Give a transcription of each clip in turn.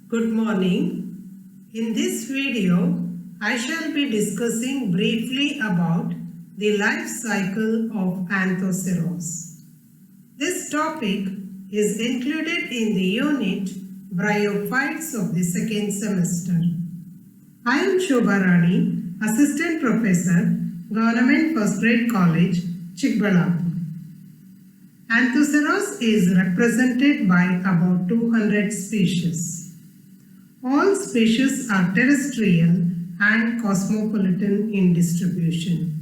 Good morning. In this video, I shall be discussing briefly about the life cycle of Anthoceros. This topic is included in the unit Bryophytes of the second semester. I am Shobha Rani, Assistant Professor, Government First Grade College, Chikbalapur. Anthoceros is represented by about 200 species. All species are terrestrial and cosmopolitan in distribution.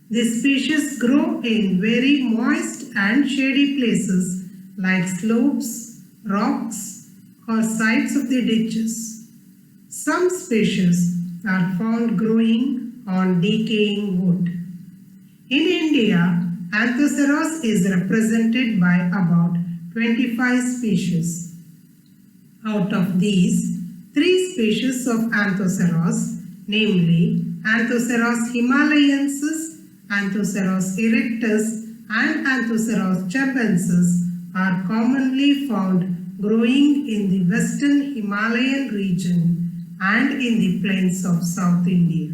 These species grow in very moist and shady places like slopes, rocks, or sides of the ditches. Some species are found growing on decaying wood. In India, Anthoceros is represented by about 25 species. Out of these, 3 species of Anthoceros, namely Anthoceros himalayensis, Anthoceros erectus, and Anthoceros chabensis, are commonly found growing in the western Himalayan region and in the plains of South India.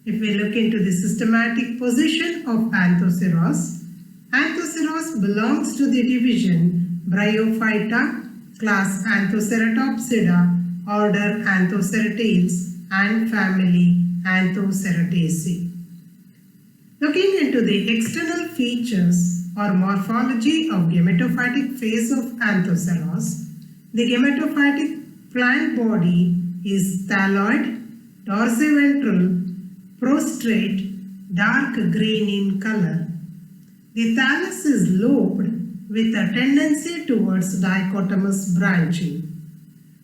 If we look into the systematic position of Anthoceros, Anthoceros belongs to the division Bryophyta, class Anthoceratopsida, order Anthoceratales, and family Anthocerataceae. Looking into the external features or morphology of gametophytic phase of Anthoceros, the gametophytic plant body is thalloid, dorsiventral, prostrate, dark green in color. The thallus is lobed with a tendency towards dichotomous branching.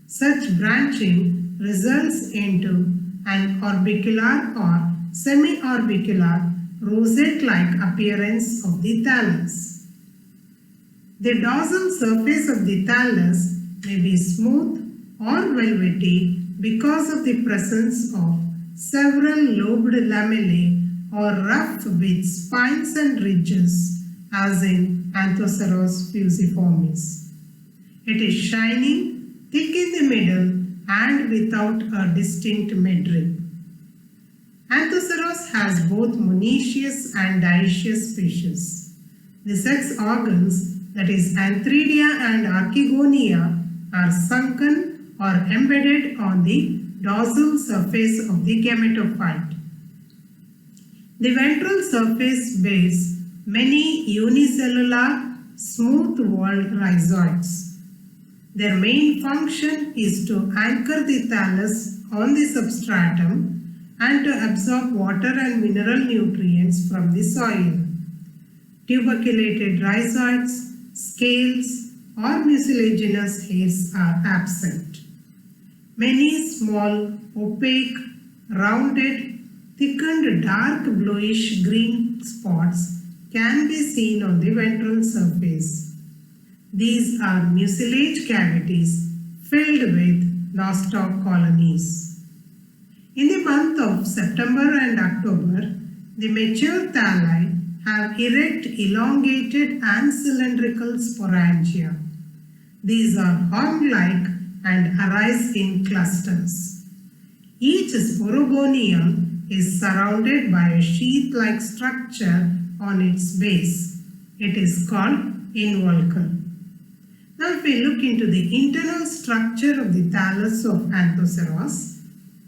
Such branching results into an orbicular or semi-orbicular rosette-like appearance of the thallus. The dorsal surface of the thallus may be smooth or velvety because of the presence of several lobed lamellae or rough with spines and ridges, as in Anthoceros fusiformis. It is shining, thick in the middle, and without a distinct midrib. Anthoceros has both monoecious and dioecious species. The sex organs, that is Antheridia and Archegonia, are sunken or embedded on the dorsal surface of the gametophyte. The ventral surface bears many unicellular, smooth-walled rhizoids. Their main function is to anchor the thallus on the substratum and to absorb water and mineral nutrients from the soil. Tuberculated rhizoids, scales, or mucilaginous hairs are absent. Many small, opaque, rounded, thickened dark bluish green spots can be seen on the ventral surface. These are mucilage cavities filled with nostoc colonies. In the month of September and October, the mature thalli have erect, elongated and cylindrical sporangia. These are horn-like and arise in clusters. Each sporogonium is surrounded by a sheath-like structure on its base. It is called involucre. Now if we look into the internal structure of the thallus of Anthoceros,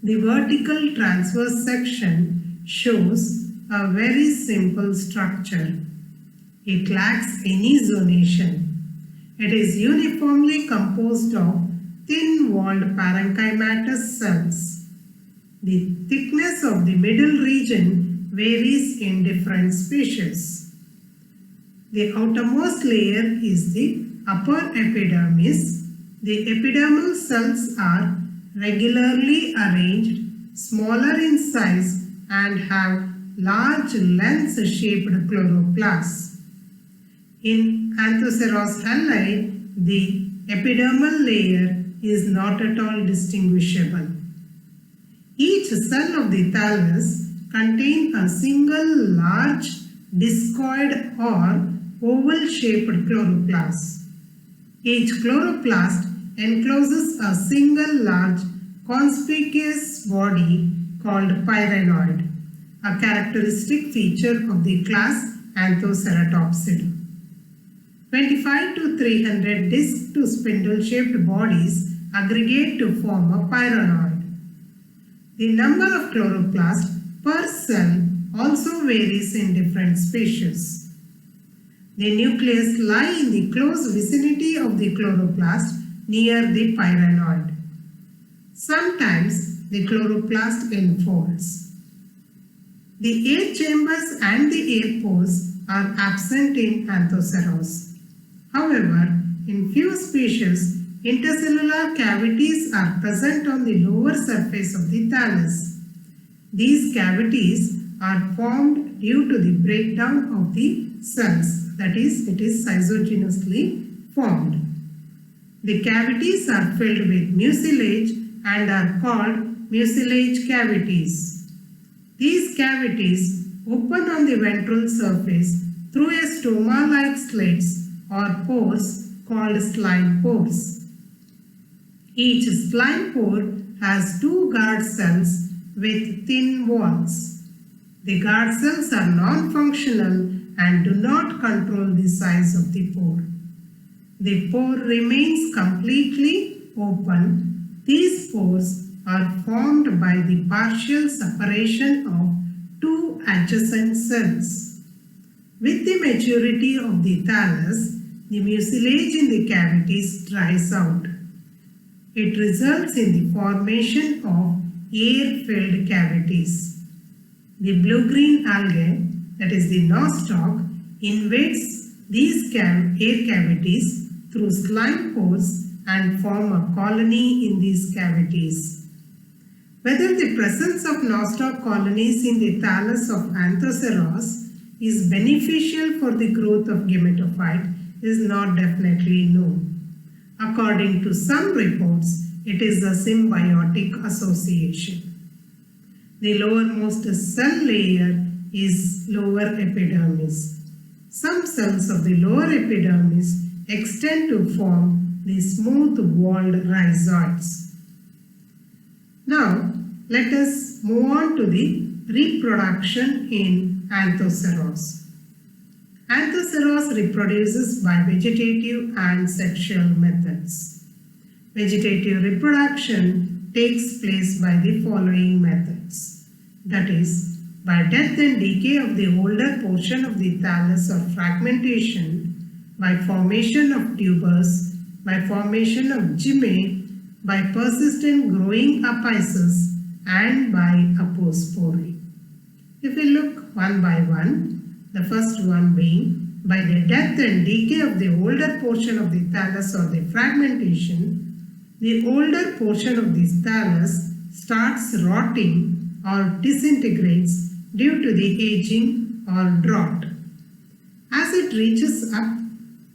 the vertical transverse section shows a very simple structure. It lacks any zonation. It is uniformly composed of thin-walled parenchymatous cells. The thickness of the middle region varies in different species. The outermost layer is the upper epidermis. The epidermal cells are regularly arranged, smaller in size, and have large lens-shaped chloroplasts. In Anthoceros halli, the epidermal layer is not at all distinguishable. Each cell of the thallus contains a single large discoid or oval-shaped chloroplast. Each chloroplast encloses a single large conspicuous body called pyrenoid, a characteristic feature of the class Anthoceratopsida. 25 to 300 disc to spindle-shaped bodies aggregate to form a pyrenoid. The number of chloroplasts per cell also varies in different species. The nucleus lies in the close vicinity of the chloroplast near the pyrenoid. Sometimes the chloroplast enfolds. The air chambers and the air pores are absent in Anthoceros. However, in few species, intercellular cavities are present on the lower surface of the thallus. These cavities are formed due to the breakdown of the cells, that is, it is cytogenously formed. The cavities are filled with mucilage and are called mucilage cavities. These cavities open on the ventral surface through a stoma-like slits or pores called slime pores. Each slime pore has two guard cells with thin walls. The guard cells are non-functional and do not control the size of the pore. The pore remains completely open. These pores are formed by the partial separation of two adjacent cells. With the maturity of the thallus, the mucilage in the cavities dries out. It results in the formation of air-filled cavities. The blue-green algae, that is the nostoc, invades these air cavities through slime pores and form a colony in these cavities. Whether the presence of nostoc colonies in the thallus of Anthoceros is beneficial for the growth of gametophyte is not definitely known. According to some reports, it is a symbiotic association. The lowermost cell layer is lower epidermis. Some cells of the lower epidermis extend to form the smooth-walled rhizoids. Now, let us move on to the reproduction in Anthoceros. Anthoceros reproduces by vegetative and sexual methods. Vegetative reproduction takes place by the following methods. That is, by death and decay of the older portion of the thallus or fragmentation, by formation of tubers, by formation of gymae, by persistent growing apices, and by apospory. If we look one by one, the first one being by the death and decay of the older portion of the thallus or the fragmentation, the older portion of this thallus starts rotting or disintegrates due to the aging or drought. As it reaches up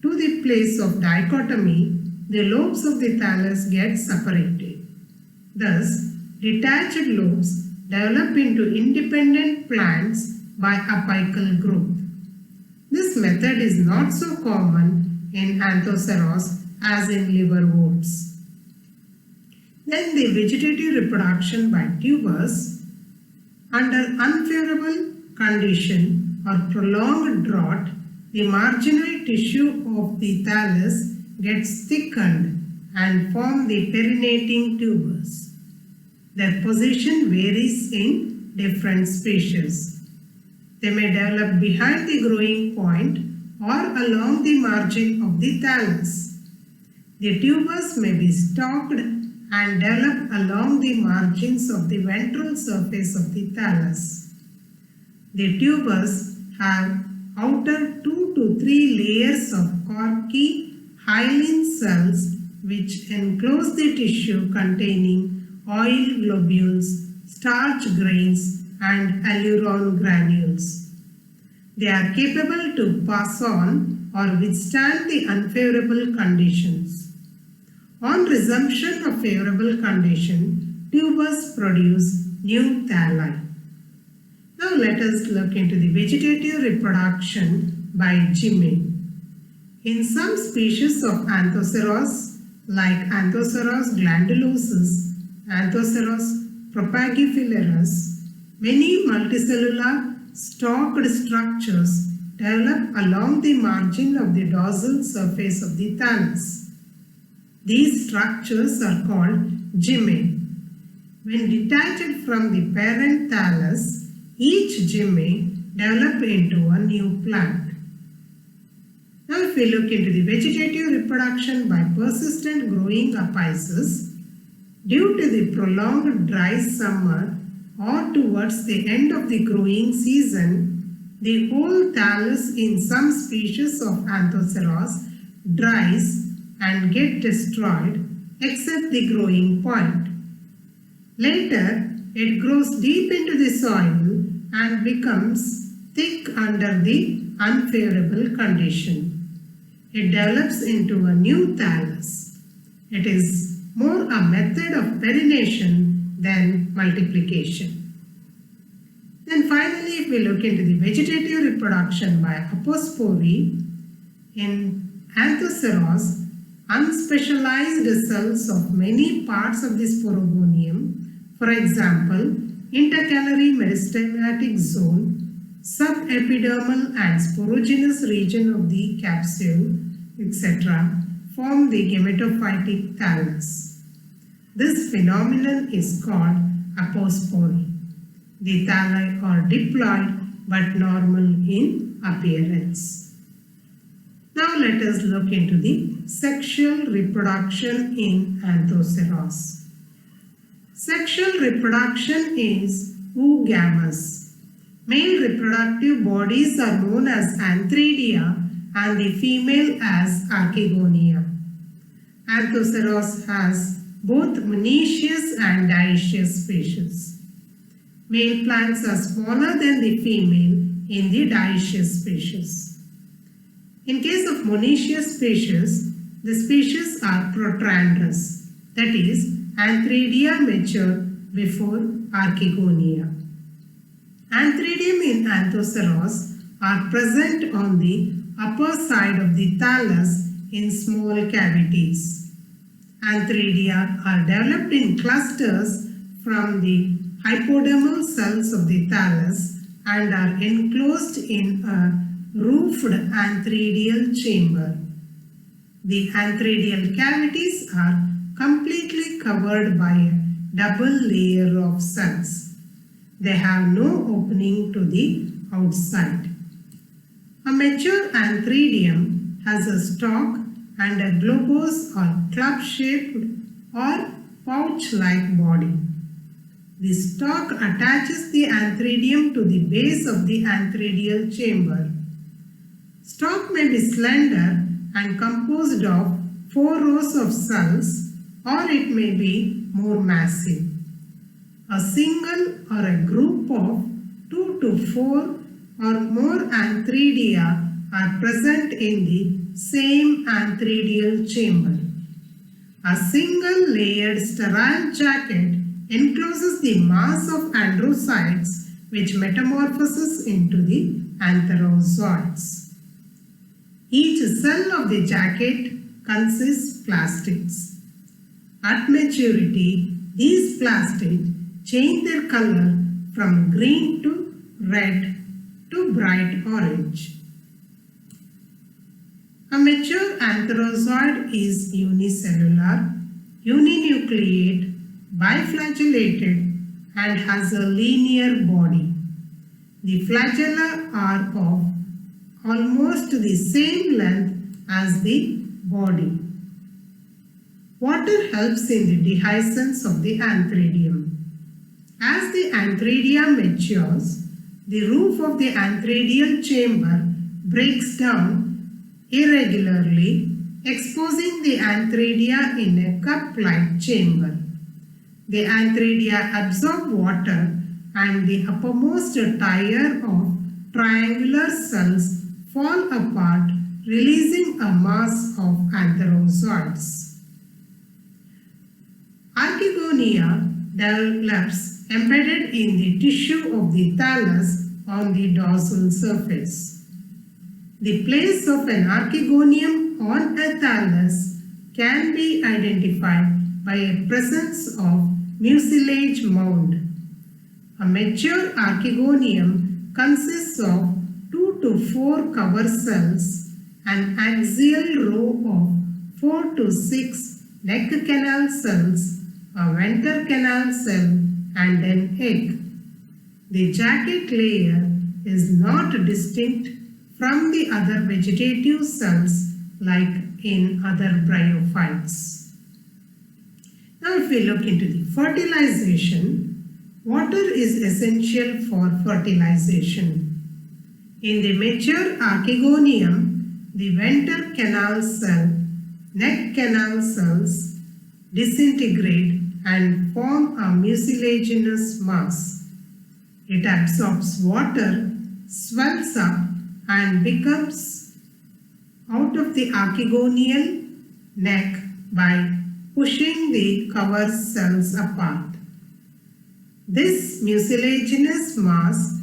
to the place of dichotomy, the lobes of the thallus get separated. Thus, detached lobes develop into independent plants by apical growth. This method is not so common in Anthoceros as in liverworts. Then the vegetative reproduction by tubers. Under unfavorable condition or prolonged drought, the marginal tissue of the thallus gets thickened and form the perinating tubers. Their position varies in different species. They may develop behind the growing point or along the margin of the thallus. The tubers may be stalked and develop along the margins of the ventral surface of the thallus. The tubers have outer 2 to 3 layers of corky hyaline cells which enclose the tissue containing oil globules, starch grains, and alluron granules. They are capable to pass on or withstand the unfavorable conditions. On resumption of favorable condition, tubers produce new thalli. Now let us look into the vegetative reproduction by gymae. In some species of Anthoceros, like Anthoceros glandulosus, Anthoceros propagifilarus, many multicellular stalked structures develop along the margin of the dorsal surface of the thallus. These structures are called gymae. When detached from the parent thallus, each gymae develop into a new plant. Now if we look into the vegetative reproduction by persistent growing apices, due to the prolonged dry summer or towards the end of the growing season, the whole thallus in some species of Anthoceros dries and get destroyed except the growing point. Later, it grows deep into the soil and becomes thick under the unfavorable condition. It develops into a new thallus. It is more a method of perennation than multiplication. Then finally, if we look into the vegetative reproduction by apospory, in Anthoceros, unspecialized cells of many parts of the sporogonium, for example, intercalary meristematic zone, subepidermal and sporogenous region of the capsule, etc., form the gametophytic thallus. This phenomenon is called apospory. The thalli are diploid but normal in appearance. Now let us look into the sexual reproduction in Anthoceros. Sexual reproduction is oogamous. Male reproductive bodies are known as antheridia and the female as archegonia. Anthoceros has both monoecious and dioecious species. Male plants are smaller than the female in the dioecious species. In case of monoecious species, the species are protrandrous, that is, antheridia mature before archegonia. Antheridium in Anthoceros are present on the upper side of the thallus in small cavities. Antheridia are developed in clusters from the hypodermal cells of the thallus and are enclosed in a roofed antheridial chamber. The antheridial cavities are completely covered by a double layer of cells. They have no opening to the outside. A mature antheridium has a stalk and a globose or club-shaped or pouch-like body. The stalk attaches the antheridium to the base of the antheridial chamber. Stalk may be slender and composed of 4 rows of cells, or it may be more massive. A single or a group of 2 to 4 or more antheridia are present in the same antheridial chamber. A single layered sterile jacket encloses the mass of androcytes which metamorphoses into the antherozoites. Each cell of the jacket consists plastids. At maturity, these plastids change their color from green to red to bright orange. A mature antherozoid is unicellular, uninucleate, biflagellated and has a linear body. The flagella are of almost the same length as the body. Water helps in the dehiscence of the antheridium. As the antheridia matures, the roof of the antheridial chamber breaks down irregularly, exposing the antheridia in a cup-like chamber. The antheridia absorb water and the uppermost tier of triangular cells fall apart, releasing a mass of antherozoids. Archegonia develops embedded in the tissue of the thallus on the dorsal surface. The place of an archegonium on a thallus can be identified by a presence of mucilage mound. A mature archegonium consists of 2 to 4 cover cells, an axial row of 4 to 6 neck canal cells, a venter canal cell, and an egg. The jacket layer is not distinct from the other vegetative cells like in other bryophytes. Now if we look into the fertilization, water is essential for fertilization. In the mature archegonium, the venter canal cell, neck canal cells disintegrate and form a mucilaginous mass. It absorbs water, swells up, and becomes out of the archegonial neck by pushing the cover cells apart. This mucilaginous mass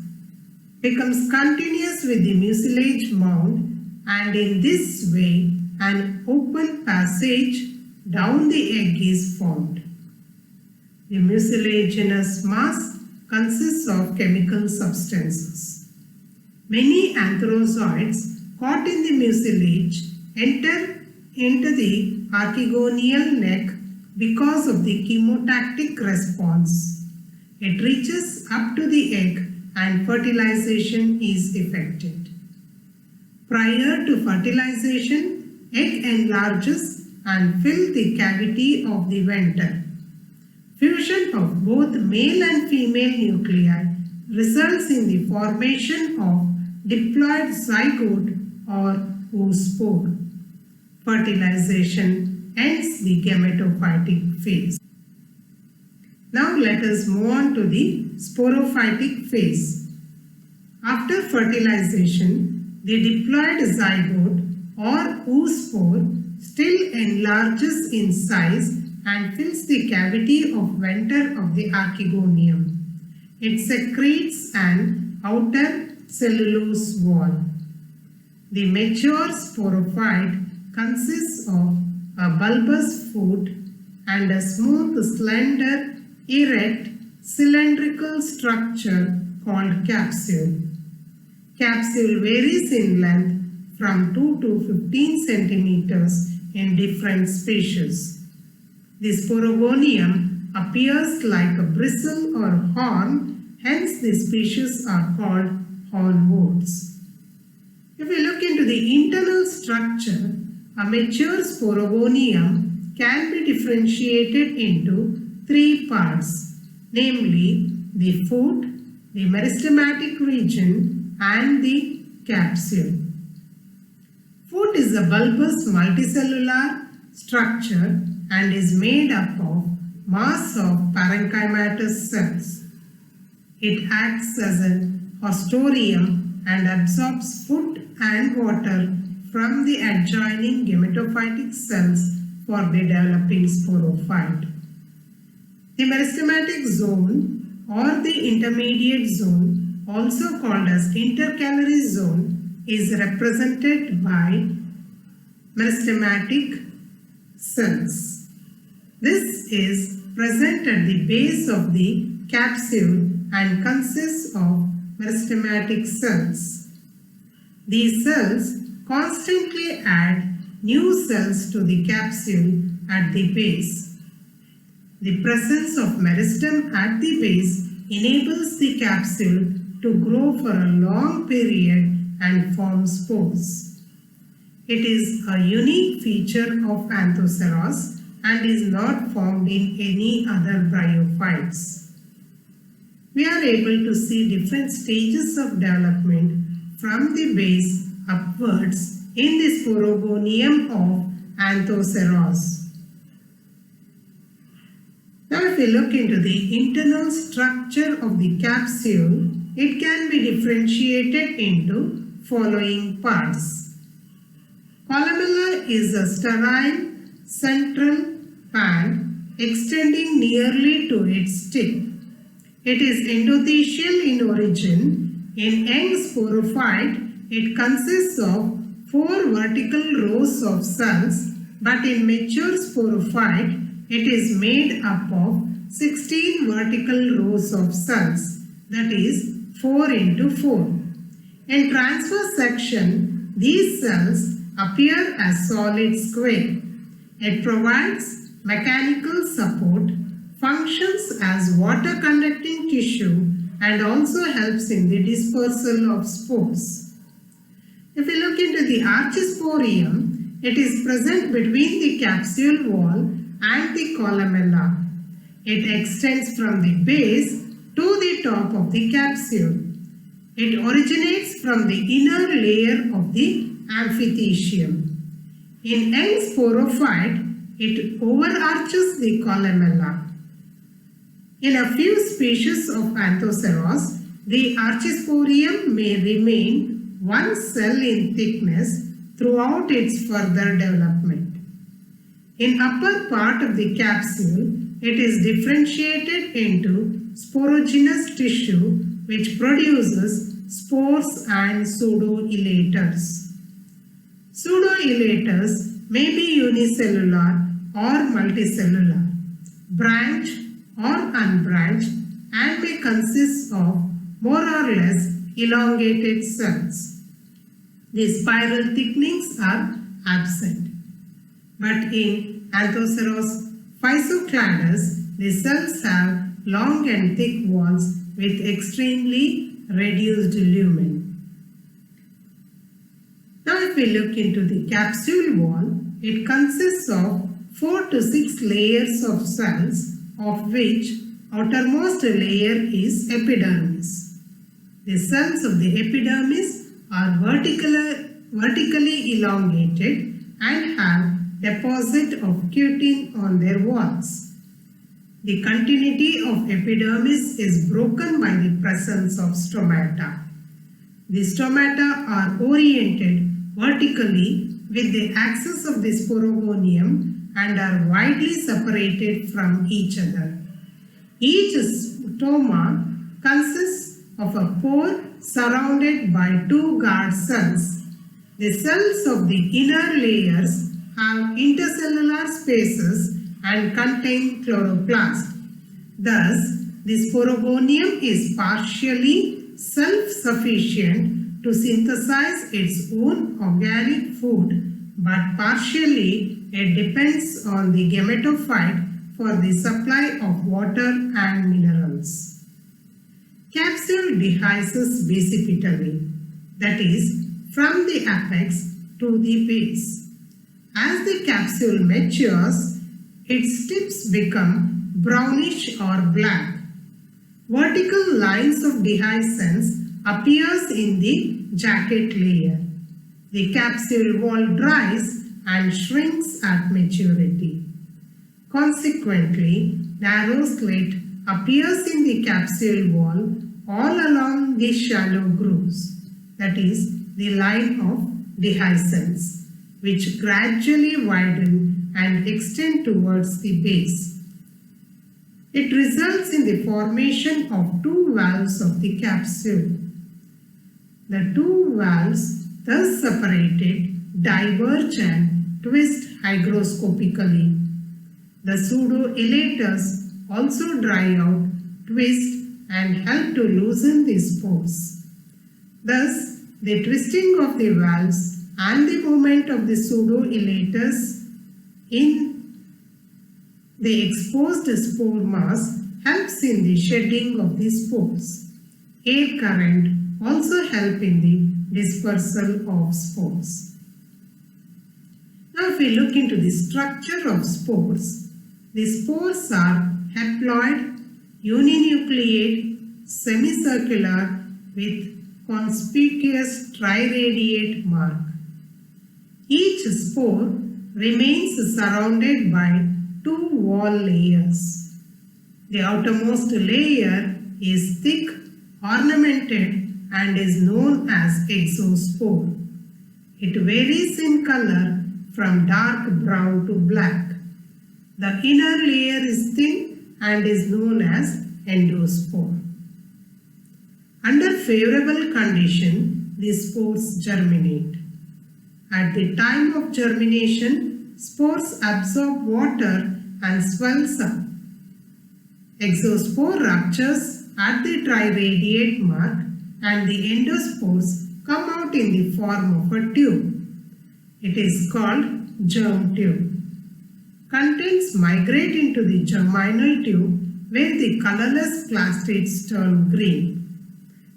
becomes continuous with the mucilage mound, and in this way an open passage down the egg is formed. The mucilaginous mass consists of chemical substances. Many antherozoids caught in the mucilage enter into the archegonial neck because of the chemotactic response. It reaches up to the egg and fertilization is effected. Prior to fertilization, egg enlarges and fills the cavity of the venter. Fusion of both male and female nuclei results in the formation of diploid zygote or oospore. Fertilization ends the gametophytic phase. Now let us move on to the sporophytic phase. After fertilization, the diploid zygote or oospore still enlarges in size and fills the cavity of venter of the archegonium. It secretes an outer cellulose wall. The mature sporophyte consists of a bulbous foot and a smooth, slender, erect, cylindrical structure called capsule. Capsule varies in length from 2 to 15 centimeters in different species. The sporogonium appears like a bristle or horn, hence the species are called hornworts. If we look into the internal structure, a mature sporogonium can be differentiated into 3 parts, namely the foot, the meristematic region, and the capsule. Foot is a bulbous multicellular structure and is made up of mass of parenchymatous cells. It acts as an hostorium and absorbs food and water from the adjoining gametophytic cells for the developing sporophyte. The meristematic zone or the intermediate zone, also called as intercalary zone, is represented by meristematic cells. This is present at the base of the capsule and consists of meristematic cells. These cells constantly add new cells to the capsule at the base. The presence of meristem at the base enables the capsule to grow for a long period and form spores. It is a unique feature of Anthoceros and is not found in any other bryophytes. We are able to see different stages of development from the base upwards in the sporogonium of Anthoceros. Now if we look into the internal structure of the capsule, it can be differentiated into following parts. Columella is a sterile central band extending nearly to its tip. It is endothelial in origin. In young sporophyte, it consists of 4 vertical rows of cells but in mature sporophyte, it is made up of 16 vertical rows of cells, that is 4 into 4. In transverse section, these cells appear as solid square. It provides mechanical support, functions as water conducting tissue, and also helps in the dispersal of spores. If we look into the archisporium, it is present between the capsule wall and the columella. It extends from the base to the top of the capsule. It originates from the inner layer of the amphithecium. In young sporophyte, it overarches the columella. In a few species of Anthoceros, the archisporium may remain one cell in thickness throughout its further development. In upper part of the capsule, it is differentiated into sporogenous tissue which produces spores and pseudoelaters. Pseudoelaters may be unicellular or multicellular, branched or unbranched, and may consist of more or less elongated cells. The spiral thickenings are absent. But in Anthoceros physocladus, the cells have long and thick walls with extremely reduced lumen. Now if we look into the capsule wall, it consists of 4 to 6 layers of cells, of which outermost layer is epidermis. The cells of the epidermis are vertically elongated and have deposit of cutin on their walls. The continuity of epidermis is broken by the presence of stomata. The stomata are oriented vertically with the axis of the sporogonium and are widely separated from each other. Each stoma consists of a pore surrounded by 2 guard cells. The cells of the inner layers have intercellular spaces and contain chloroplast. Thus, the sporogonium is partially self-sufficient to synthesize its own organic food, but partially it depends on the gametophyte for the supply of water and minerals. Capsule dehisces bicipitally, that is, from the apex to the base. As the capsule matures, its tips become brownish or black. Vertical lines of dehiscence appears in the jacket layer. The capsule wall dries and shrinks at maturity. Consequently, narrow slit appears in the capsule wall all along the shallow grooves, that is, the line of dehiscence, which gradually widen and extend towards the base. It results in the formation of 2 valves of the capsule. The 2 valves, thus separated, diverge and twist hygroscopically. The pseudoelaters also dry out, twist, and help to loosen the spores. Thus, the twisting of the valves and the movement of the pseudoelaters in the exposed spore mass helps in the shedding of the spores. Air current also help in the dispersal of spores. Now if we look into the structure of spores, the spores are haploid, uninucleate, semicircular with conspicuous triradiate mark. Each spore remains surrounded by 2 wall layers. The outermost layer is thick, ornamented, and is known as exospore. It varies in color from dark brown to black. The inner layer is thin and is known as endospore. Under favorable condition, the spores germinate. At the time of germination, spores absorb water and swells up. Exospore ruptures at the triradiate mark and the endospores come out in the form of a tube. It is called germ tube. Contents migrate into the germinal tube where the colorless clastids turn green.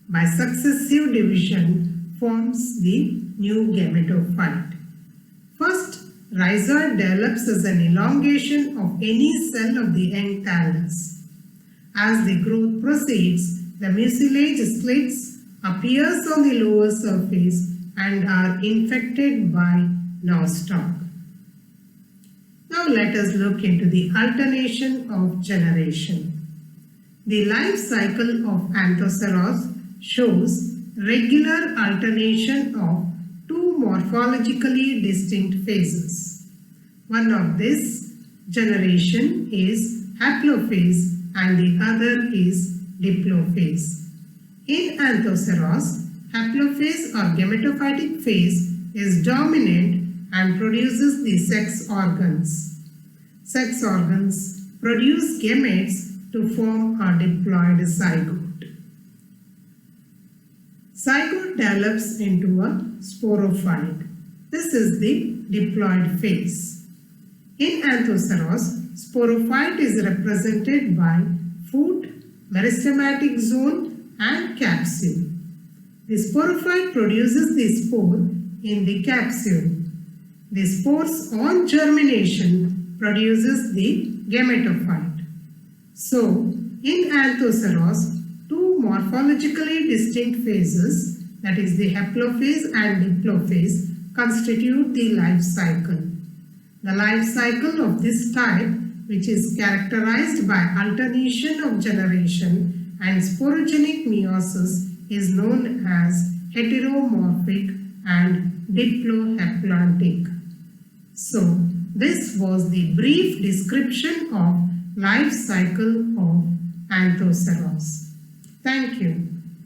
By successive division forms the new gametophyte. First, rhizoid develops as an elongation of any cell of the young thallus. As the growth proceeds, the mucilage slits appears on the lower surface and are infected by nostoc. Now let us look into the alternation of generation. The life cycle of Anthoceros shows regular alternation of two morphologically distinct phases. One of this generation is haplophase and the other is diplophase. In Anthoceros, haplophase or gametophytic phase is dominant and produces the sex organs. Sex organs produce gametes to form a diploid zygote. Zygote develops into a sporophyte. This is the diploid phase. In Anthoceros, sporophyte is represented by foot, meristematic zone and capsule. The sporophyte produces the spore in the capsule. The spores on germination produces the gametophyte. So, in Anthoceros, two morphologically distinct phases, that is the haplophase and diplophase, constitute the life cycle. The life cycle of this type, which is characterized by alternation of generation and sporogenic meiosis, is known as heteromorphic and diplohaplontic. So, this was the brief description of life cycle of Anthoceros. Thank you.